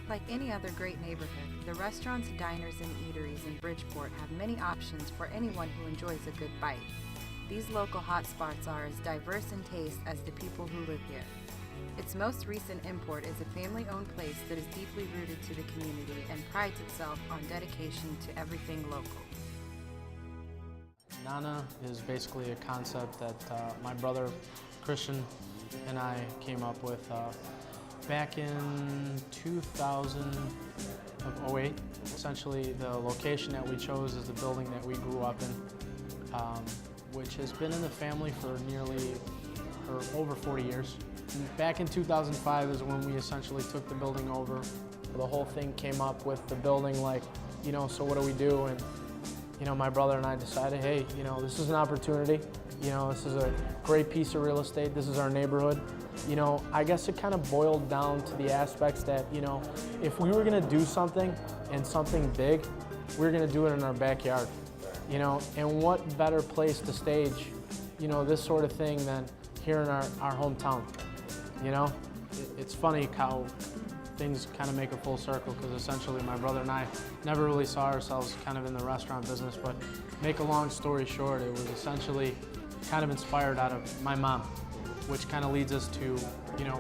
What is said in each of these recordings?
Like any other great neighborhood, the restaurants, diners, and eateries in Bridgeport have many options for anyone who enjoys a good bite. These local hotspots are as diverse in taste as the people who live here. Its most recent import is a family-owned place that is deeply rooted to the community and prides itself on dedication to everything local. Nana is basically a concept that my brother Christian and I came up with back in 2008. Essentially, the location that we chose is the building that we grew up in, which has been in the family for over 40 years. Back in 2005 is when we essentially took the building over. The whole thing came up with the building, like, so what do we do? And my brother and I decided, hey, this is an opportunity. This is a great piece of real estate. This is our neighborhood. I guess it kind of boiled down to the aspects that, if we were gonna do something and something big, we were gonna do it in our backyard. And what better place to stage, this sort of thing than here in our hometown. It's funny how things kind of make a full circle, because essentially my brother and I never really saw ourselves kind of in the restaurant business, but make a long story short, it was essentially kind of inspired out of my mom, which kind of leads us to,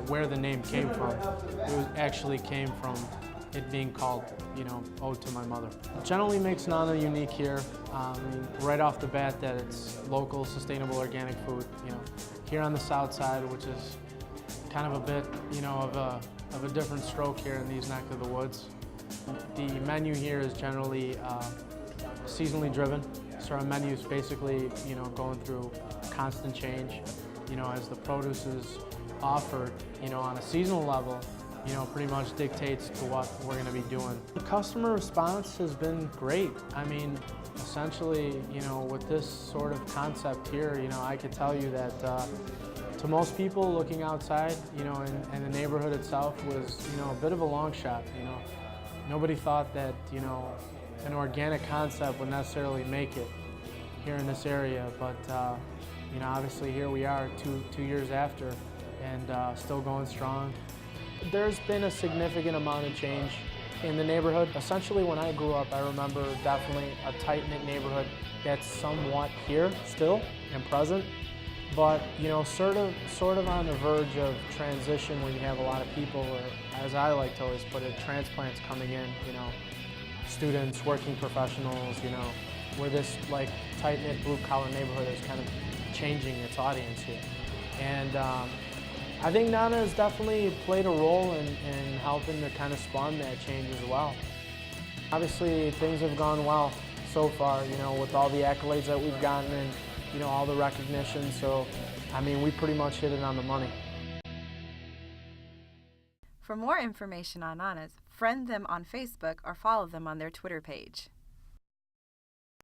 where the name came from. It actually came from it being called, ode to my mother. It generally makes Nana unique here. Right off the bat, that it's local, sustainable, organic food. Here on the south side, which is kind of a bit, of a different stroke here in these neck of the woods. The menu here is generally seasonally driven, so our menu is basically, going through constant change. As the produce is offered, on a seasonal level, pretty much dictates to what we're going to be doing. The customer response has been great. Essentially, with this sort of concept here, I could tell you that to most people looking outside, and the neighborhood itself was, a bit of a long shot. Nobody thought that, an organic concept would necessarily make it here in this area, but obviously here we are two years after, and still going strong. There's been a significant amount of change in the neighborhood. Essentially, when I grew up, I remember definitely a tight-knit neighborhood that's somewhat here still and present, but sort of on the verge of transition, when you have a lot of people, or as I like to always put it, transplants coming in, students, working professionals, where this like tight-knit blue-collar neighborhood is kind of changing its audience here. And I think Nana has definitely played a role in helping to kind of spawn that change as well. Obviously, things have gone well so far, with all the accolades that we've gotten and, all the recognition. So, we pretty much hit it on the money. For more information on Nana's, friend them on Facebook or follow them on their Twitter page.